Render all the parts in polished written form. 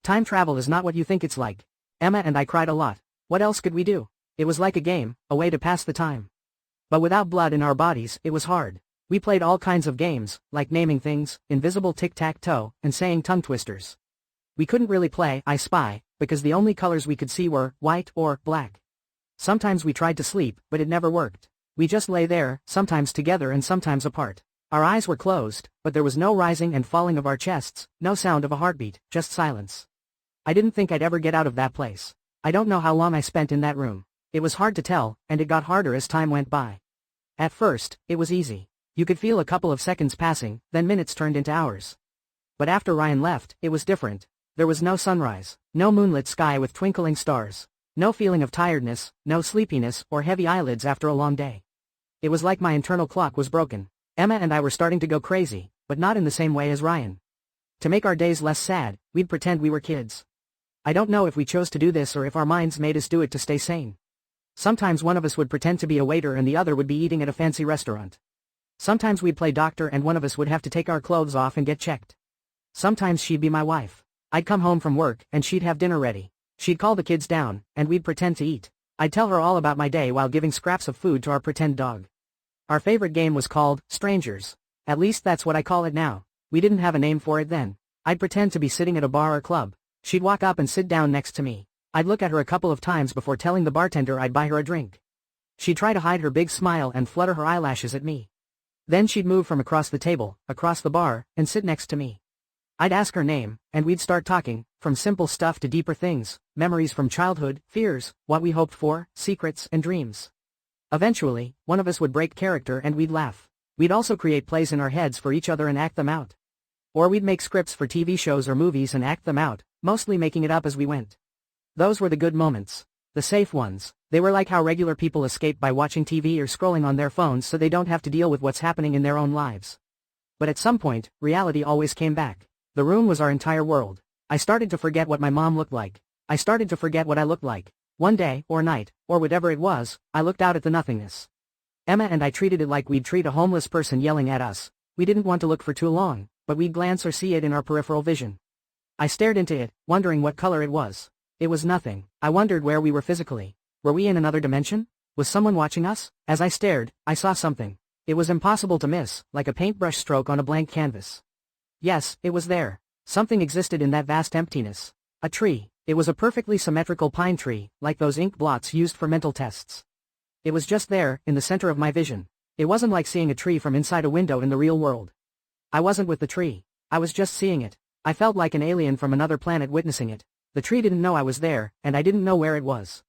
Time travel is not what you think it's like. Emma and I cried a lot. What else could we do? It was like a game, a way to pass the time. But without blood in our bodies, it was hard. We played all kinds of games, like naming things, invisible tic-tac-toe, and saying tongue twisters. We couldn't really play I Spy, because the only colors we could see were white or black. Sometimes we tried to sleep, but it never worked. We just lay there, sometimes together and sometimes apart. Our eyes were closed, but there was no rising and falling of our chests, no sound of a heartbeat, just silence. I didn't think I'd ever get out of that place. I don't know how long I spent in that room. It was hard to tell, and it got harder as time went by. At first, it was easy. You could feel a couple of seconds passing, then minutes turned into hours. But after Ryan left, it was different. There was no sunrise, no moonlit sky with twinkling stars, no feeling of tiredness, no sleepiness or heavy eyelids after a long day. It was like my internal clock was broken. Emma and I were starting to go crazy, but not in the same way as Ryan. To make our days less sad, we'd pretend we were kids. I don't know if we chose to do this or if our minds made us do it to stay sane. Sometimes one of us would pretend to be a waiter and the other would be eating at a fancy restaurant. Sometimes we'd play doctor and one of us would have to take our clothes off and get checked. Sometimes she'd be my wife. I'd come home from work and she'd have dinner ready. She'd call the kids down, and we'd pretend to eat. I'd tell her all about my day while giving scraps of food to our pretend dog. Our favorite game was called Strangers. At least that's what I call it now. We didn't have a name for it then. I'd pretend to be sitting at a bar or club. She'd walk up and sit down next to me. I'd look at her a couple of times before telling the bartender I'd buy her a drink. She'd try to hide her big smile and flutter her eyelashes at me. Then she'd move from across the table, across the bar, and sit next to me. I'd ask her name, and we'd start talking, from simple stuff to deeper things, memories from childhood, fears, what we hoped for, secrets and dreams. Eventually, one of us would break character and we'd laugh. We'd also create plays in our heads for each other and act them out. Or we'd make scripts for TV shows or movies and act them out, mostly making it up as we went. Those were the good moments. The safe ones. They were like how regular people escape by watching TV or scrolling on their phones so they don't have to deal with what's happening in their own lives. But at some point, reality always came back. The room was our entire world. I started to forget what my mom looked like. I started to forget what I looked like. One day, or night, or whatever it was, I looked out at the nothingness. Emma and I treated it like we'd treat a homeless person yelling at us. We didn't want to look for too long, but we'd glance or see it in our peripheral vision. I stared into it, wondering what color it was. It was nothing. I wondered where we were physically. Were we in another dimension? Was someone watching us? As I stared, I saw something. It was impossible to miss, like a paintbrush stroke on a blank canvas. Yes, it was there. Something existed in that vast emptiness. A tree. It was a perfectly symmetrical pine tree, like those ink blots used for mental tests. It was just there, in the center of my vision. It wasn't like seeing a tree from inside a window in the real world. I wasn't with the tree. I was just seeing it. I felt like an alien from another planet witnessing it. The tree didn't know I was there, and I didn't know where it was.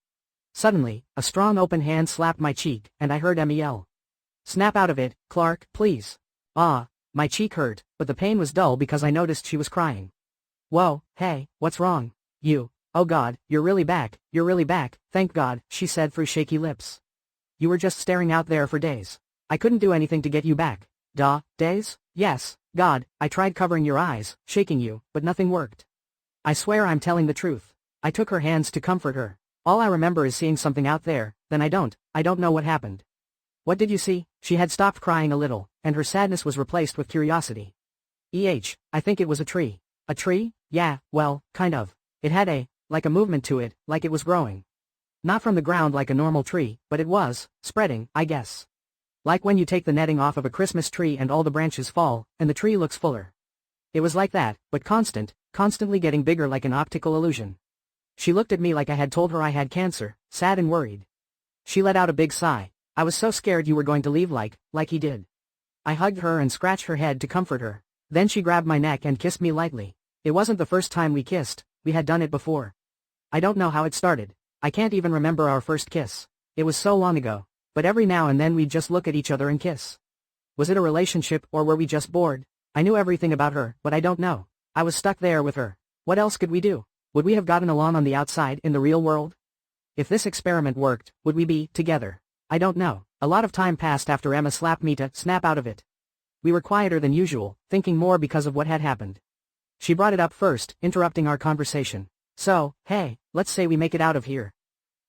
Suddenly, a strong open hand slapped my cheek, and I heard Emma yell. "Snap out of it, Clark, please." Ah, my cheek hurt, but the pain was dull because I noticed she was crying. "Whoa, hey, what's wrong? You, oh God, you're really back, thank God," she said through shaky lips. "You were just staring out there for days. I couldn't do anything to get you back." "Duh, days? Yes, God, I tried covering your eyes, shaking you, but nothing worked. I swear I'm telling the truth." I took her hands to comfort her. "All I remember is seeing something out there, then I don't know what happened." "What did you see?" She had stopped crying a little, and her sadness was replaced with curiosity. I think it was a tree." "A tree? Yeah, well, kind of. It had like a movement to it, like it was growing. Not from the ground like a normal tree, but it was, spreading, I guess. Like when you take the netting off of a Christmas tree and all the branches fall, and the tree looks fuller. It was like that, but constantly getting bigger like an optical illusion." She looked at me like I had told her I had cancer, sad and worried. She let out a big sigh. "I was so scared you were going to leave like he did." I hugged her and scratched her head to comfort her. Then she grabbed my neck and kissed me lightly. It wasn't the first time we kissed, we had done it before. I don't know how it started. I can't even remember our first kiss. It was so long ago. But every now and then we'd just look at each other and kiss. Was it a relationship or were we just bored? I knew everything about her, but I don't know. I was stuck there with her. What else could we do? Would we have gotten along on the outside in the real world? If this experiment worked, would we be together? I don't know. A lot of time passed after Emma slapped me to snap out of it. We were quieter than usual, thinking more because of what had happened. She brought it up first, interrupting our conversation. "So, hey, let's say we make it out of here.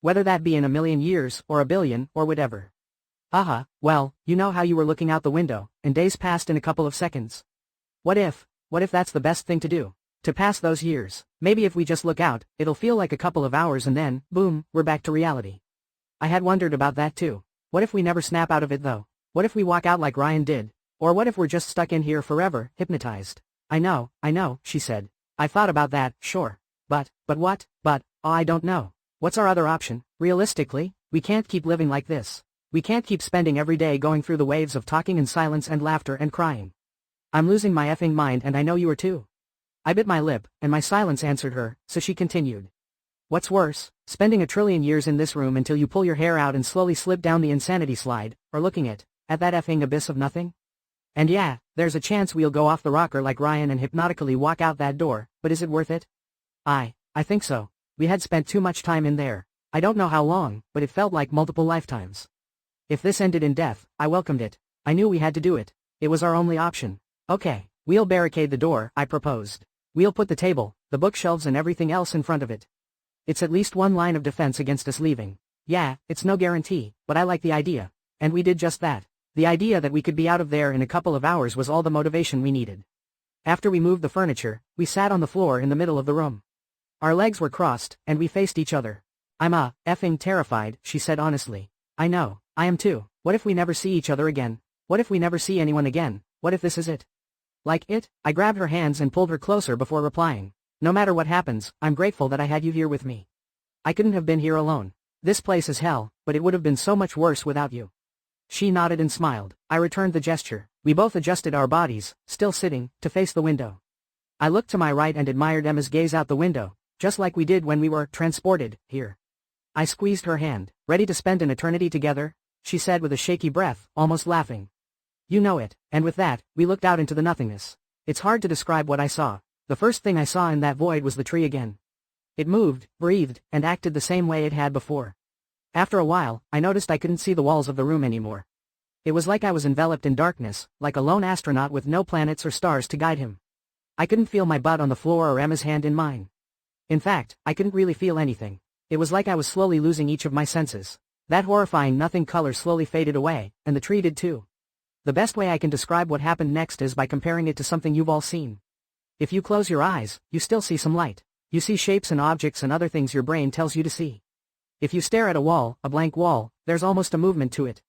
Whether that be in a million years, or a billion, or whatever." Well, you know how you were looking out the window, and days passed in a couple of seconds. What if that's the best thing to do? To pass those years. Maybe if we just look out, it'll feel like a couple of hours and then, boom, we're back to reality. I had wondered about that too. What if we never snap out of it though? What if we walk out like Ryan did? Or what if we're just stuck in here forever, hypnotized? I know, she said. I've thought about that, sure. But what? Oh, I don't know. What's our other option? Realistically, we can't keep living like this. We can't keep spending every day going through the waves of talking in silence and laughter and crying. I'm losing my effing mind and I know you are too. I bit my lip, and my silence answered her, so she continued. What's worse, spending 1,000,000,000,000 years in this room until you pull your hair out and slowly slip down the insanity slide, or looking at that effing abyss of nothing? And yeah, there's a chance we'll go off the rocker like Ryan and hypnotically walk out that door, but is it worth it? I think so. We had spent too much time in there. I don't know how long, but it felt like multiple lifetimes. If this ended in death, I welcomed it. I knew we had to do it. It was our only option. Okay, we'll barricade the door, I proposed. We'll put the table, the bookshelves and everything else in front of it. It's at least one line of defense against us leaving. Yeah, it's no guarantee, but I like the idea. And we did just that. The idea that we could be out of there in a couple of hours was all the motivation we needed. After we moved the furniture, we sat on the floor in the middle of the room. Our legs were crossed, and we faced each other. I'm effing terrified, she said honestly. I know, I am too. What if we never see each other again? What if we never see anyone again? What if this is it? Like it? I grabbed her hands and pulled her closer before replying. No matter what happens, I'm grateful that I had you here with me. I couldn't have been here alone. This place is hell, but it would have been so much worse without you. She nodded and smiled. I returned the gesture. We both adjusted our bodies, still sitting, to face the window. I looked to my right and admired Emma's gaze out the window, just like we did when we were transported here. I squeezed her hand. Ready to spend an eternity together? She said with a shaky breath, almost laughing. You know it, and with that, we looked out into the nothingness. It's hard to describe what I saw. The first thing I saw in that void was the tree again. It moved, breathed, and acted the same way it had before. After a while, I noticed I couldn't see the walls of the room anymore. It was like I was enveloped in darkness, like a lone astronaut with no planets or stars to guide him. I couldn't feel my butt on the floor or Emma's hand in mine. In fact, I couldn't really feel anything. It was like I was slowly losing each of my senses. That horrifying nothing color slowly faded away, and the tree did too. The best way I can describe what happened next is by comparing it to something you've all seen. If you close your eyes, you still see some light. You see shapes and objects and other things your brain tells you to see. If you stare at a wall, a blank wall, there's almost a movement to it.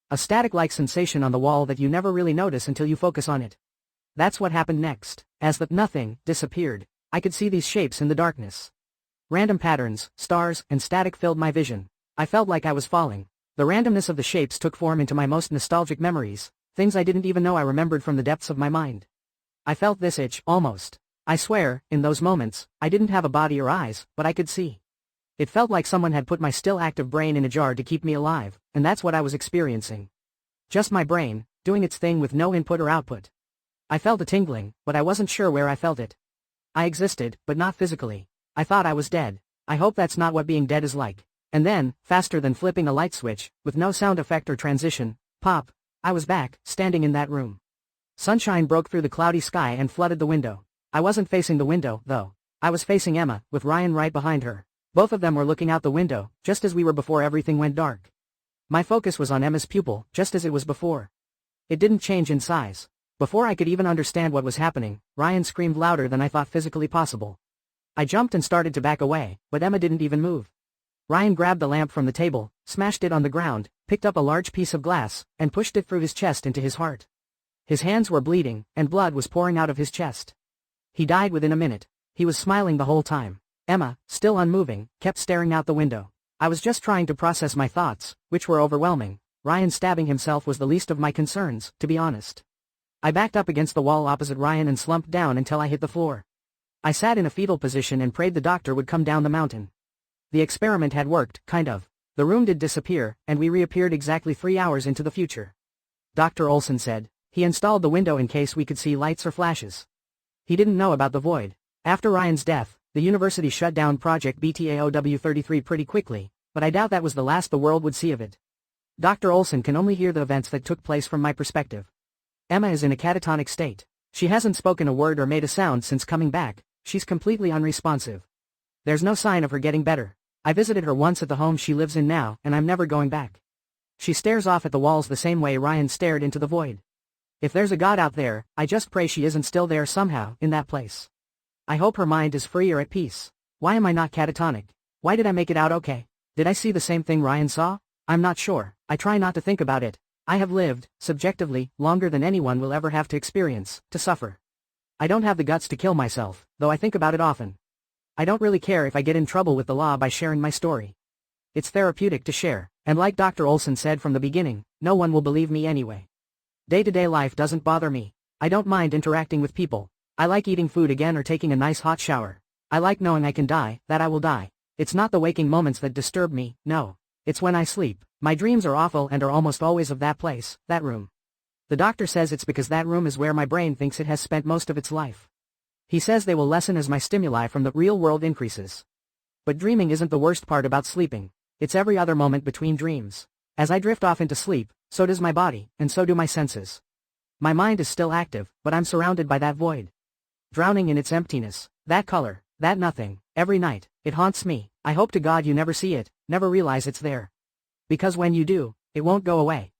A static-like sensation on the wall that you never really notice until you focus on it. That's what happened next. As the nothing disappeared, I could see these shapes in the darkness. Random patterns, stars, and static filled my vision. I felt like I was falling. The randomness of the shapes took form into my most nostalgic memories, things I didn't even know I remembered from the depths of my mind. I felt this itch, almost. I swear, in those moments, I didn't have a body or eyes, but I could see. It felt like someone had put my still active brain in a jar to keep me alive, and that's what I was experiencing. Just my brain, doing its thing with no input or output. I felt a tingling, but I wasn't sure where I felt it. I existed, but not physically. I thought I was dead. I hope that's not what being dead is like. And then, faster than flipping a light switch, with no sound effect or transition, pop, I was back, standing in that room. Sunshine broke through the cloudy sky and flooded the window. I wasn't facing the window, though. I was facing Emma, with Ryan right behind her. Both of them were looking out the window, just as we were before everything went dark. My focus was on Emma's pupil, just as it was before. It didn't change in size. Before I could even understand what was happening, Ryan screamed louder than I thought physically possible. I jumped and started to back away, but Emma didn't even move. Ryan grabbed the lamp from the table, smashed it on the ground, picked up a large piece of glass, and pushed it through his chest into his heart. His hands were bleeding, and blood was pouring out of his chest. He died within a minute. He was smiling the whole time. Emma, still unmoving, kept staring out the window. I was just trying to process my thoughts, which were overwhelming. Ryan stabbing himself was the least of my concerns, to be honest. I backed up against the wall opposite Ryan and slumped down until I hit the floor. I sat in a fetal position and prayed the doctor would come down the mountain. The experiment had worked, kind of. The room did disappear, and we reappeared exactly 3 hours into the future. Dr. Olson said. He installed the window in case we could see lights or flashes. He didn't know about the void. After Ryan's death, the university shut down Project BTAOW-33 pretty quickly, but I doubt that was the last the world would see of it. Dr. Olson can only hear the events that took place from my perspective. Emma is in a catatonic state. She hasn't spoken a word or made a sound since coming back. She's completely unresponsive. There's no sign of her getting better. I visited her once at the home she lives in now, and I'm never going back. She stares off at the walls the same way Ryan stared into the void. If there's a God out there, I just pray she isn't still there somehow, in that place. I hope her mind is free or at peace. Why am I not catatonic? Why did I make it out okay? Did I see the same thing Ryan saw? I'm not sure. I try not to think about it. I have lived, subjectively, longer than anyone will ever have to experience, to suffer. I don't have the guts to kill myself, though I think about it often. I don't really care if I get in trouble with the law by sharing my story. It's therapeutic to share, and like Dr. Olson said from the beginning, no one will believe me anyway. Day-to-day life doesn't bother me. I don't mind interacting with people. I like eating food again or taking a nice hot shower. I like knowing I can die, that I will die. It's not the waking moments that disturb me, no. It's when I sleep. My dreams are awful and are almost always of that place, that room. The doctor says it's because that room is where my brain thinks it has spent most of its life. He says they will lessen as my stimuli from the real world increases. But dreaming isn't the worst part about sleeping. It's every other moment between dreams. As I drift off into sleep, so does my body, and so do my senses. My mind is still active, but I'm surrounded by that void. Drowning in its emptiness, that color, that nothing, every night, it haunts me. I hope to God you never see it, never realize it's there. Because when you do, it won't go away.